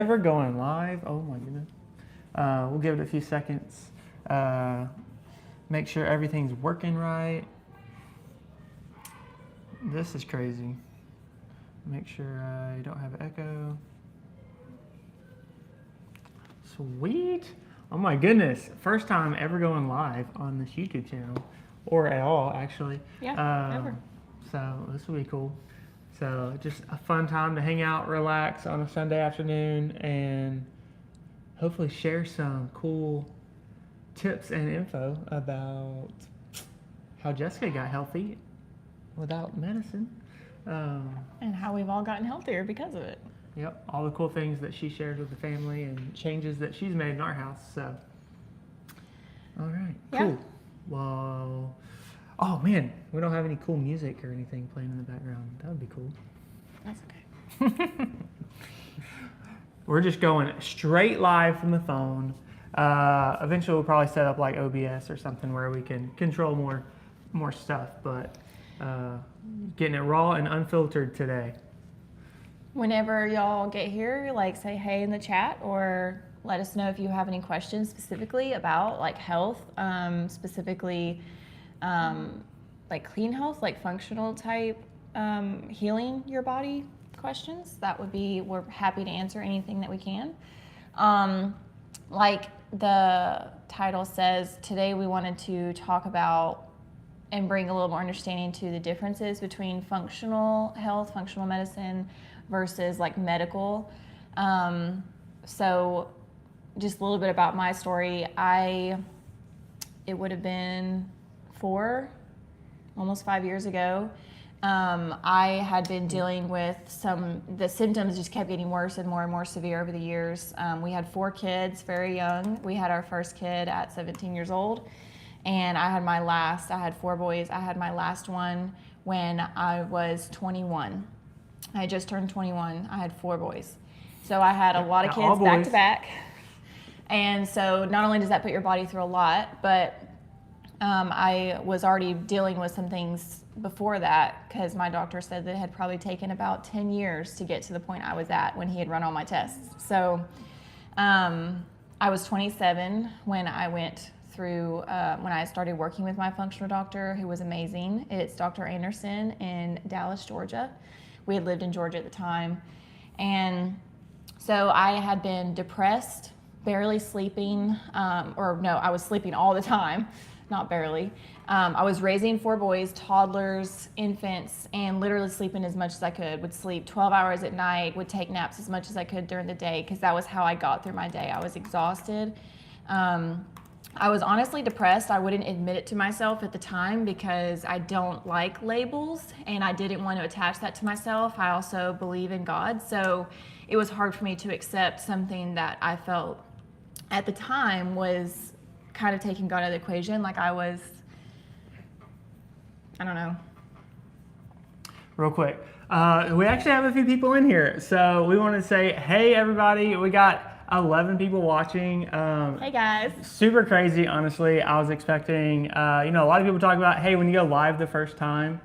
Ever going live? Oh my goodness. We'll give it a few seconds. Make sure everything's working right. This is crazy. Make sure I don't have echo. Sweet. Oh my goodness. First time ever going live on this YouTube channel, or at all actually. Yeah, ever. So this will be cool. So just a fun time to hang out, relax on a Sunday afternoon, and hopefully share some cool tips and info about how Jessica got healthy without medicine. And how we've all gotten healthier because of it. Yep, all the cool things that she shares with the family and changes that she's made in our house. So, all right, cool. Yeah. Well, oh man, we don't have any cool music or anything playing in the background. That would be cool. That's okay. We're just going straight live from the phone. Eventually, we'll probably set up like OBS or something where we can control more stuff. But getting it raw and unfiltered today. Whenever y'all get here, like say hey in the chat or let us know if you have any questions specifically about like health, specifically like clean health, like functional type healing your body questions. That would be, we're happy to answer anything that we can. Like the title says, today we wanted to talk about and bring a little more understanding to the differences between functional health, functional medicine versus like medical. So just a little bit about my story. It would have been almost 5 years ago. I had been dealing with the symptoms just kept getting worse and more severe over the years. We had 4 kids, very young. We had our first kid at 17 years old. And I had 4 boys. I had my last one when I was 21. I had just turned 21. I had 4 boys. So I had a lot of kids back to back. And so not only does that put your body through a lot, but I was already dealing with some things before that because my doctor said that it had probably taken about 10 years to get to the point I was at when he had run all my tests. So I was 27 when I went through, when I started working with my functional doctor, who was amazing. It's Dr. Anderson in Dallas, Georgia. We had lived in Georgia at the time. And so I had been depressed, barely sleeping, I was sleeping all the time, not barely. I was raising 4 boys, toddlers, infants, and literally sleeping as much as I could. Would sleep 12 hours at night, would take naps as much as I could during the day, because that was how I got through my day. I was exhausted. I was honestly depressed. I wouldn't admit it to myself at the time because I don't like labels and I didn't want to attach that to myself. I also believe in God, so it was hard for me to accept something that I felt at the time was kind of taking God out of the equation. Like I don't know. Real quick, we actually have a few people in here, so we want to say, hey everybody, we got 11 people watching. Hey guys. Super crazy, honestly. I was expecting, a lot of people talk about, hey, when you go live the first time,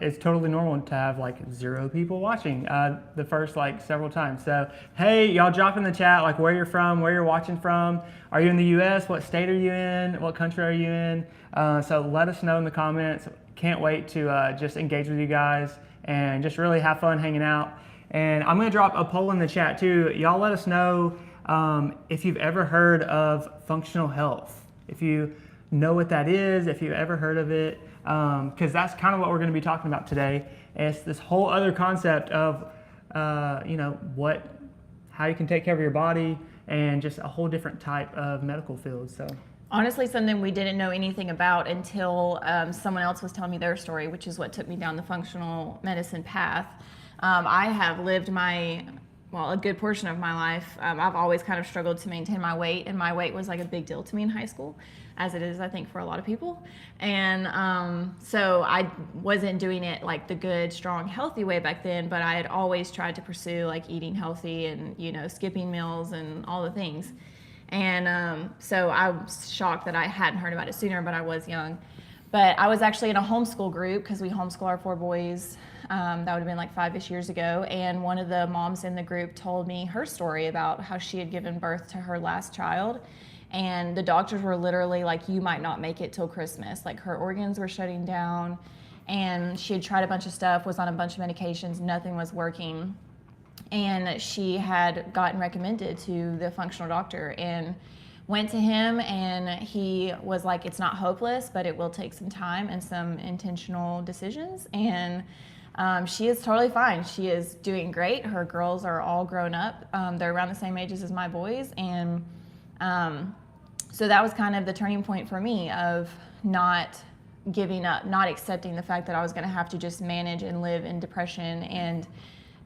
it's totally normal to have like 0 people watching the first like several times. So, hey, y'all drop in the chat like where you're from, where you're watching from. Are you in the US? What state are you in? What country are you in? So let us know in the comments. Can't wait to just engage with you guys and just really have fun hanging out. And I'm going to drop a poll in the chat too. Y'all let us know if you've ever heard of functional health. If you know what that is, if you've ever heard of it, because that's kind of what we're going to be talking about today. It's this whole other concept of, how you can take care of your body and just a whole different type of medical field. So. Honestly, something we didn't know anything about until someone else was telling me their story, which is what took me down the functional medicine path. I have lived a good portion of my life. I've always kind of struggled to maintain my weight, and my weight was like a big deal to me in high school, as it is, I think, for a lot of people. And so I wasn't doing it like the good, strong, healthy way back then, but I had always tried to pursue like eating healthy and, skipping meals and all the things. And so I was shocked that I hadn't heard about it sooner, but I was young. But I was actually in a homeschool group because we homeschool our 4 boys. That would have been like 5-ish years ago. And one of the moms in the group told me her story about how she had given birth to her last child. And the doctors were literally like, you might not make it till Christmas. Like her organs were shutting down, and she had tried a bunch of stuff, was on a bunch of medications, nothing was working. And she had gotten recommended to the functional doctor and went to him, and he was like, it's not hopeless, but it will take some time and some intentional decisions. And she is totally fine. She is doing great. Her girls are all grown up. They're around the same ages as my boys. And so that was kind of the turning point for me of not giving up, not accepting the fact that I was going to have to just manage and live in depression, and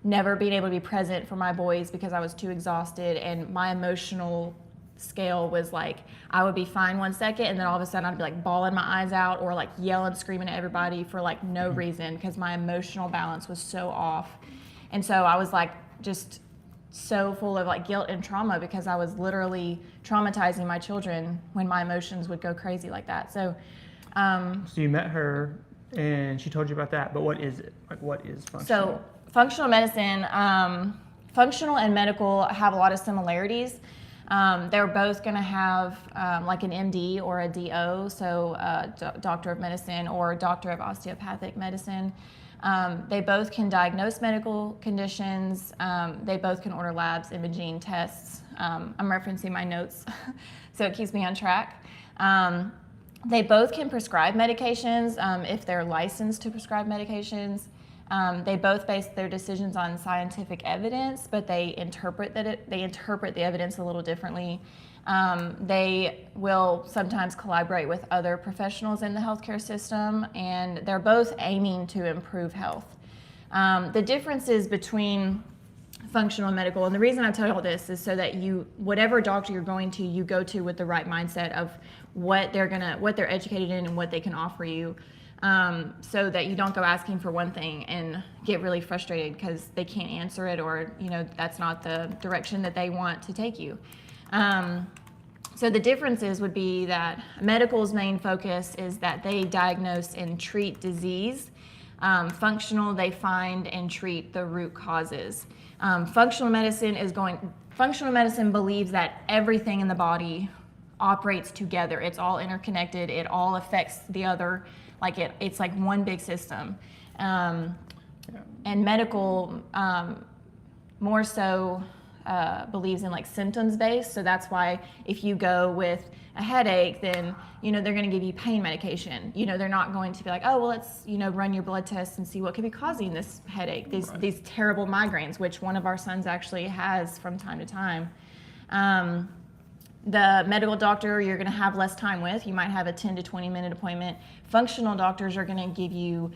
never being able to be present for my boys because I was too exhausted. And my emotional scale was like, I would be fine 1 second, and then all of a sudden I'd be like bawling my eyes out or like yelling, screaming at everybody for like no reason, because my emotional balance was so off. And so I was like just so full of like guilt and trauma, because I was literally traumatizing my children when my emotions would go crazy like that. So you met her and she told you about that, but what is it? Like, what is functional? So functional medicine, functional and medical have a lot of similarities. They're both going to have like an MD or a DO, so doctor of medicine or doctor of osteopathic medicine. They both can diagnose medical conditions. They both can order labs, imaging, tests. I'm referencing my notes, so it keeps me on track. They both can prescribe medications if they're licensed to prescribe medications. They both base their decisions on scientific evidence, but they interpret the evidence a little differently. They will sometimes collaborate with other professionals in the healthcare system, and they're both aiming to improve health. The differences between functional and medical, and the reason I tell you all this is so that whatever doctor you're going to, you go to with the right mindset of what they're educated in and what they can offer you. So that you don't go asking for one thing and get really frustrated because they can't answer it, or that's not the direction that they want to take you. So the differences would be that medical's main focus is that they diagnose and treat disease. Functional, they find and treat the root causes. Functional medicine believes that everything in the body operates together. It's all interconnected. It all affects the other. Like it's like one big system. And medical more so believes in like symptoms based. So that's why if you go with a headache, then they're going to give you pain medication. They're not going to be like, oh well, let's run your blood tests and see what could be causing this headache. These terrible migraines, which one of our sons actually has from time to time. The medical doctor you're going to have less time with. You might have a 10 to 20 minute appointment. Functional doctors are going to give you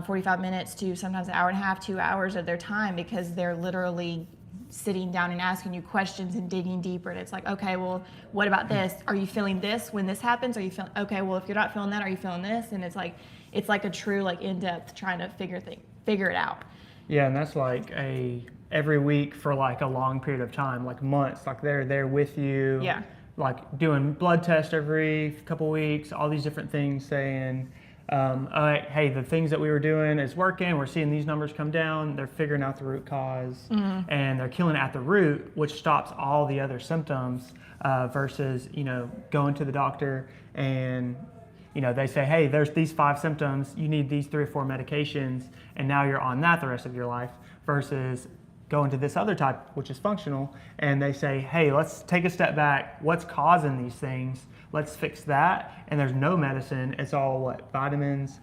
45 minutes to sometimes an hour and a half, 2 hours of their time, because they're literally sitting down and asking you questions and digging deeper. And it's like, okay, well, what about this? Are you feeling this when this happens? Are you feeling, okay, well, if you're not feeling that, are you feeling this? And it's like a true like in-depth trying to figure it out. Yeah, and that's like every week for like a long period of time, like months, like they're there with you. Yeah. Like doing blood tests every couple weeks, all these different things, saying, hey, the things that we were doing is working. We're seeing these numbers come down. They're figuring out the root cause, and they're killing it at the root, which stops all the other symptoms versus going to the doctor and they say, hey, there's these 5 symptoms. You need these 3 or 4 medications, and now you're on that the rest of your life. Versus going to this other type, which is functional, and they say, hey, let's take a step back. What's causing these things? Let's fix that. And there's no medicine. It's all vitamins,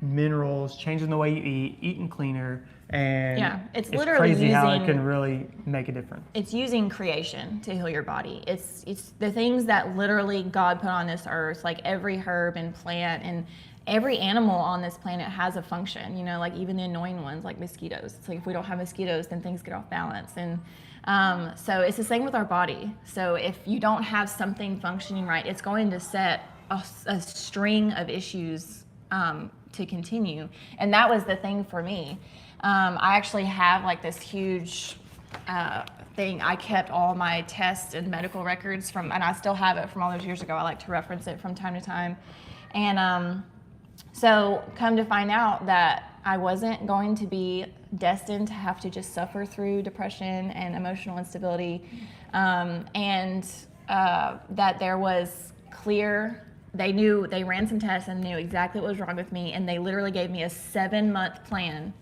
minerals, changing the way you eat, eating cleaner, and it's literally crazy how it using, can really make a difference. It's using creation to heal your body. It's the things that literally God put on this earth, like every herb and plant and every animal on this planet has a function, like even the annoying ones like mosquitoes. It's like if we don't have mosquitoes, then things get off balance. And so it's the same with our body. So if you don't have something functioning right, it's going to set a string of issues to continue. And that was the thing for me. I actually have like this huge thing. I kept all my tests and medical records and I still have it from all those years ago. I like to reference it from time to time. And so come to find out that I wasn't going to be destined to have to just suffer through depression and emotional instability, and that there was clear. They ran some tests and knew exactly what was wrong with me, and they literally gave me a 7-month plan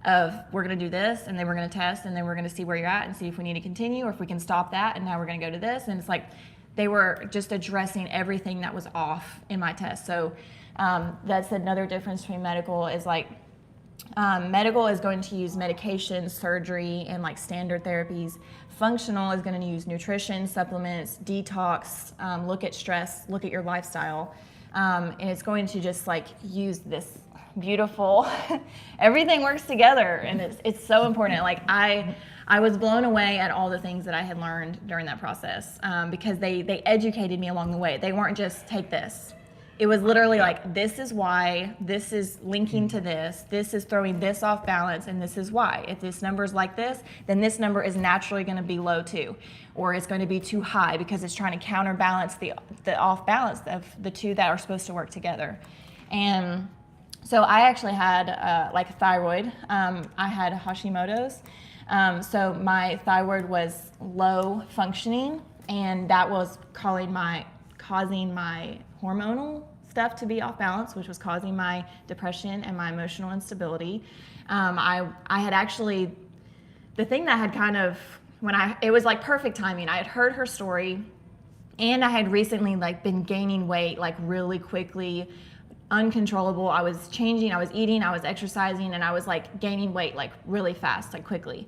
of, we're going to do this, and then we're going to test, and then we're going to see where you're at and see if we need to continue or if we can stop that, and now we're going to go to this. And it's like they were just addressing everything that was off in my test. So that's another difference between medical is like medical is going to use medication, surgery, and like standard therapies. Functional is going to use nutrition, supplements, detox, look at stress, look at your lifestyle, and it's going to just like use this beautiful everything works together, and it's so important. Like I was blown away at all the things that I had learned during that process, because they educated me along the way. They weren't just take this. It was literally like, this is why, this is linking to this is throwing this off balance, and this is why. If this number is like this, then this number is naturally going to be low too, or it's going to be too high because it's trying to counterbalance the off balance of the two that are supposed to work together. And so I actually had like thyroid. I had Hashimoto's. So my thyroid was low functioning, and that was causing my hormonal stuff to be off balance, which was causing my depression and my emotional instability. I had actually, the thing that had kind of, it was like perfect timing. I had heard her story, and I had recently like been gaining weight like really quickly, uncontrollable. I was changing, I was eating, I was exercising, and I was like gaining weight like really fast, like quickly.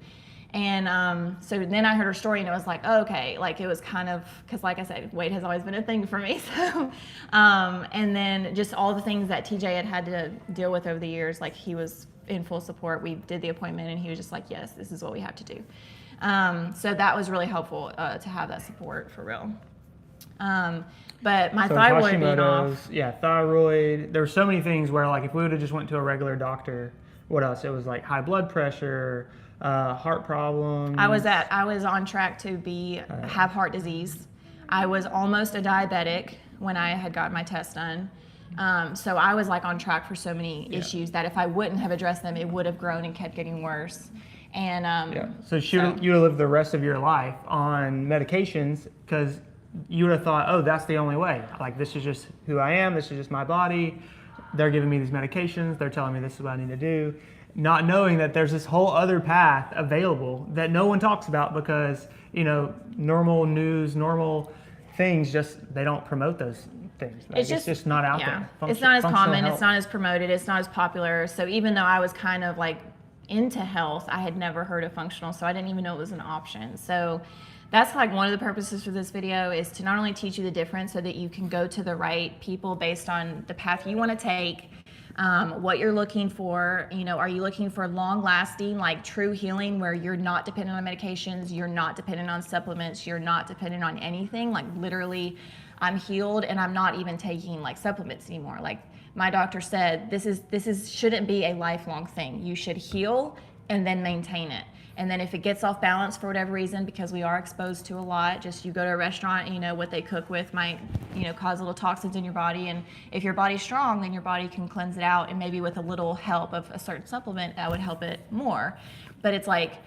And so then I heard her story, and it was like, oh, okay, like it was kind of, because like I said, weight has always been a thing for me. So, and then just all the things that TJ had to deal with over the years, like he was in full support. We did the appointment, and he was just like, yes, this is what we have to do. So that was really helpful to have that support for real. But my thyroid being off. Yeah, thyroid. There were so many things where like if we would have just went to a regular doctor, what else? It was like high blood pressure, heart problems. I was on track to have heart disease. I was almost a diabetic when I had gotten my test done. So I was like on track for so many issues that if I wouldn't have addressed them, it would have grown and kept getting worse. And so you would have lived the rest of your life on medications because you would have thought, oh, that's the only way. Like, this is just who I am. This is just my body. They're giving me these medications. They're telling me this is what I need to do. Not knowing that there's this whole other path available that no one talks about because, normal news, normal things, they don't promote those things. Like, it's just not out there. It's not as common. It's not as promoted. It's not as popular. So even though I was kind of like into health, I had never heard of functional, so I didn't even know it was an option. So that's like one of the purposes for this video, is to not only teach you the difference so that you can go to the right people based on the path you want to take, what you're looking for. Are you looking for long lasting, like true healing where you're not dependent on medications, you're not dependent on supplements, you're not dependent on anything, like literally I'm healed and I'm not even taking like supplements anymore. Like my doctor said, this shouldn't be a lifelong thing. You should heal and then maintain it. And then if it gets off balance for whatever reason, because we are exposed to a lot, just you go to a restaurant and what they cook with might, cause little toxins in your body. And if your body's strong, then your body can cleanse it out. And maybe with a little help of a certain supplement, that would help it more. But it's like,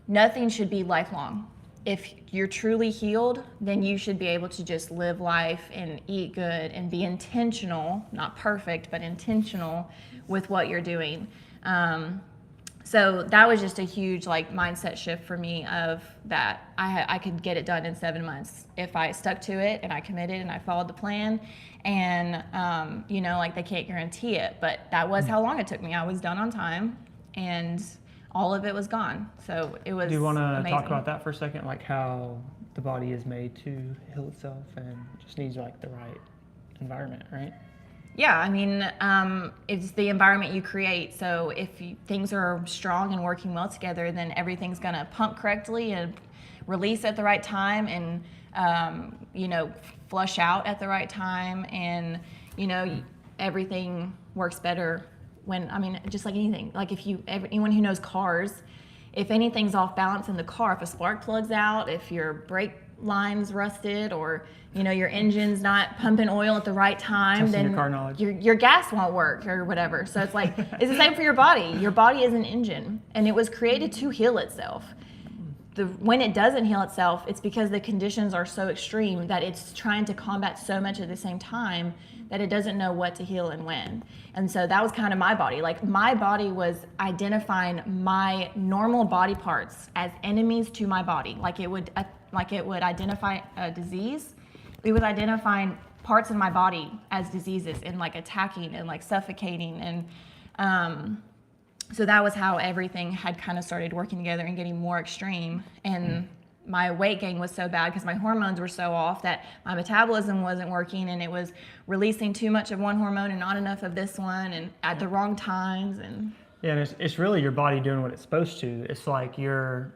nothing should be lifelong. If you're truly healed, then you should be able to just live life and eat good and be intentional, not perfect, but intentional with what you're doing. So that was just a huge like mindset shift for me, of that I could get it done in 7 months if I stuck to it and I committed and I followed the plan. And like they can't guarantee it, but that was how long it took me. I was done on time, and all of it was gone. So it was. Do you want to amazing. talk about that for a second, like how the body is made to heal itself and just needs like the right environment, right? Yeah, I mean, it's the environment you create. So if things are strong and working well together, then everything's going to pump correctly and release at the right time, and flush out at the right time, and everything works better when, just like anything. Like anyone who knows cars, if anything's off balance in the car, if a spark plug's out, if your brake lines rusted, or your engine's not pumping oil at the right time, Testing your then car knowledge. your gas won't work or whatever. So it's like it's the same for your body. Your body is an engine, and it was created to heal itself. When it doesn't heal itself, it's because the conditions are so extreme that it's trying to combat so much at the same time that it doesn't know what to heal and when. And so that was kind of my body. Like, my body was identifying my normal body parts as enemies to my body. Like it would identify a disease. It was identifying parts of my body as diseases and like attacking and like suffocating. And so that was how everything had kind of started working together and getting more extreme. And my weight gain was so bad because my hormones were so off that my metabolism wasn't working, and it was releasing too much of one hormone and not enough of this one, and at the wrong times. And yeah, and it's really your body doing what it's supposed to. It's like you're,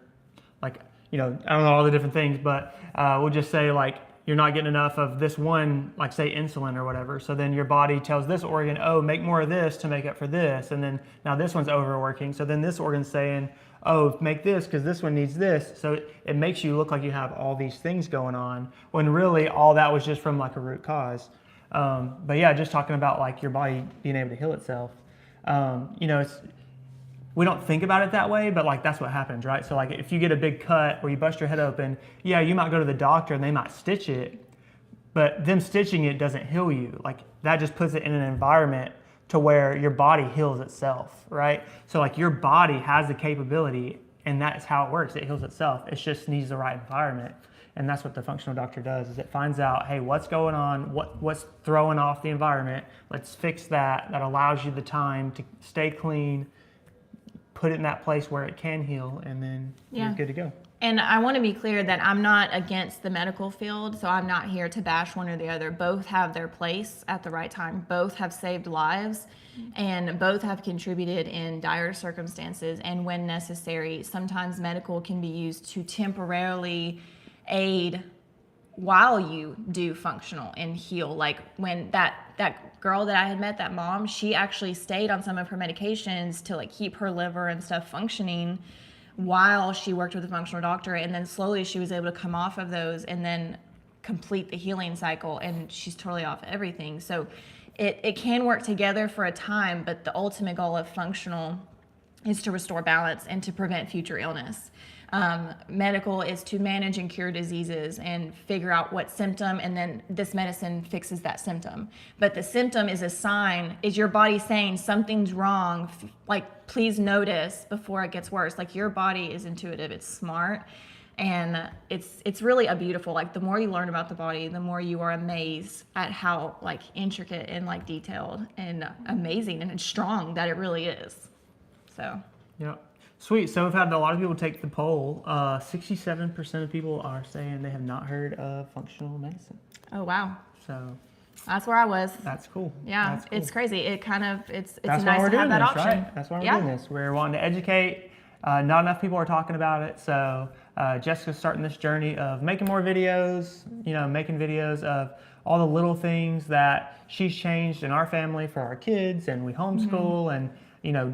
like, I don't know all the different things, but we'll just say like you're not getting enough of this one, like say insulin or whatever. So then your body tells this organ, oh, make more of this to make up for this. And then now this one's overworking. So then this organ's saying, oh, make this because this one needs this. So it makes you look like you have all these things going on when really all that was just from like a root cause. But yeah, just talking about like your body being able to heal itself. We don't think about it that way, but like that's what happens, right? So like if you get a big cut or you bust your head open, yeah, you might go to the doctor and they might stitch it, but them stitching it doesn't heal you. Like that just puts it in an environment to where your body heals itself, right? So like your body has the capability, and that's how it works. It heals itself. It just needs the right environment. And that's what the functional doctor does, is it finds out, hey, what's going on? What's throwing off the environment? Let's fix that. That allows you the time to stay clean, put it in that place where it can heal, and then you're good to go. And I want to be clear that I'm not against the medical field, so I'm not here to bash one or the other. Both have their place at the right time. Both have saved lives, and both have contributed in dire circumstances and when necessary. Sometimes medical can be used to temporarily aid while you do functional and heal. Like when that girl that I had met, that mom, she actually stayed on some of her medications to like keep her liver and stuff functioning while she worked with a functional doctor, and then slowly she was able to come off of those and then complete the healing cycle, and she's totally off everything. So it can work together for a time, but the ultimate goal of functional is to restore balance and to prevent future illness. Medical is to manage and cure diseases and figure out what symptom, and then this medicine fixes that symptom. But the symptom is a sign, is your body saying something's wrong, like please notice before it gets worse. Like your body is intuitive, it's smart, and it's really a beautiful, like the more you learn about the body, the more you are amazed at how like intricate and like detailed and amazing and strong that it really is. So yeah. Sweet. So we've had a lot of people take the poll. 67% of people are saying they have not heard of functional medicine. Oh, wow. So that's where I was. That's cool. Yeah, that's cool. It's crazy. It kind of, it's that's nice why we're to have doing that this, option. Right? That's why we're doing this. We're wanting to educate. Not enough people are talking about it. So Jessica's starting this journey of making more videos, making videos of all the little things that she's changed in our family for our kids, and we homeschool, and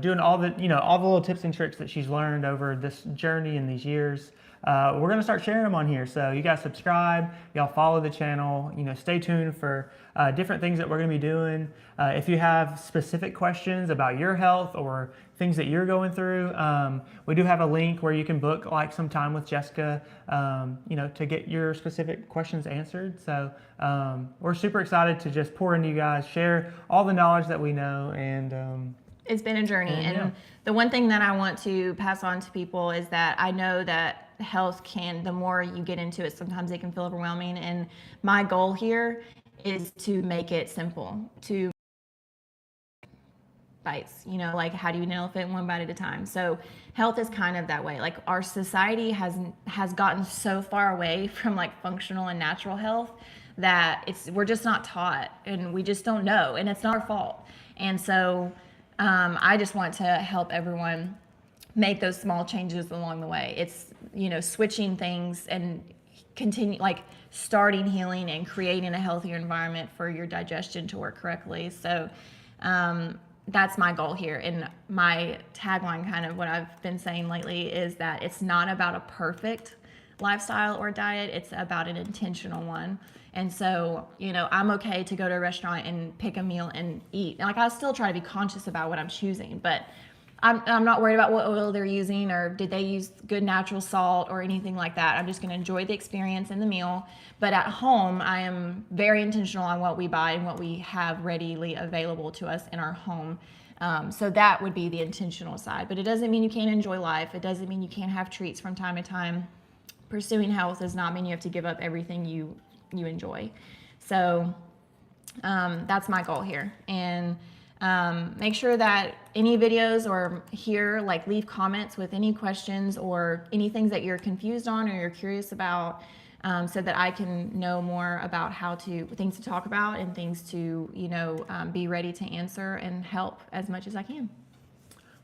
doing all the little tips and tricks that she's learned over this journey and these years. We're going to start sharing them on here. So you guys subscribe, y'all follow the channel, stay tuned for different things that we're going to be doing. If you have specific questions about your health or things that you're going through, we do have a link where you can book like some time with Jessica, to get your specific questions answered. So we're super excited to just pour into you guys, share all the knowledge that we know, and it's been a journey. And the one thing that I want to pass on to people is that I know that health the more you get into it, sometimes it can feel overwhelming. And my goal here is to make it simple, to bites, like how do you eat an elephant one bite at a time? So health is kind of that way. Like our society has gotten so far away from like functional and natural health that we're just not taught, and we just don't know, and it's not our fault. And so I just want to help everyone make those small changes along the way. It's, switching things and continue, like starting healing and creating a healthier environment for your digestion to work correctly. So that's my goal here. And my tagline, kind of what I've been saying lately, is that it's not about a perfect lifestyle or diet. It's about an intentional one. And so, I'm okay to go to a restaurant and pick a meal and eat. Like, I still try to be conscious about what I'm choosing, but I'm not worried about what oil they're using or did they use good natural salt or anything like that. I'm just going to enjoy the experience in the meal. But at home, I am very intentional on what we buy and what we have readily available to us in our home. So that would be the intentional side. But it doesn't mean you can't enjoy life. It doesn't mean you can't have treats from time to time. Pursuing health does not mean you have to give up everything you enjoy. So that's my goal here. And make sure that any videos or here, like, leave comments with any questions or any things that you're confused on or you're curious about, so that I can know more about things to talk about and things to, be ready to answer and help as much as I can.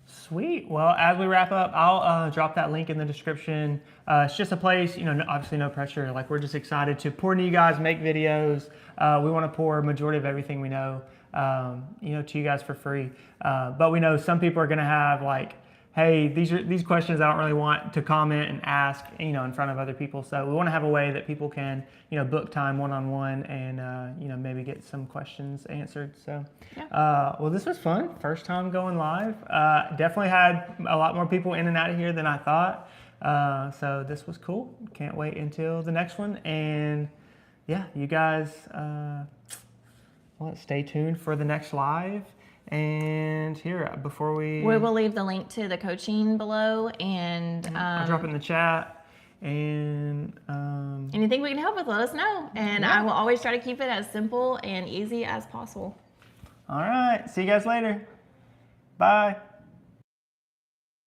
Sweet. Well, as we wrap up, I'll drop that link in the description. It's just a place, obviously no pressure. Like, we're just excited to pour into you guys, make videos. We want to pour a majority of everything we know, to you guys for free. But we know some people are going to have, like, hey, these questions I don't really want to comment and ask, in front of other people. So we want to have a way that people can, book time one-on-one and, maybe get some questions answered. So, yeah. Well, this was fun. First time going live. Definitely had a lot more people in and out of here than I thought. So this was cool. Can't wait until the next one. And yeah, you guys, stay tuned for the next live. And here, before we will leave the link to the coaching below, and I'll drop it in the chat. And anything we can help with, let us know. And I will always try to keep it as simple and easy as possible. All right. See you guys later. Bye.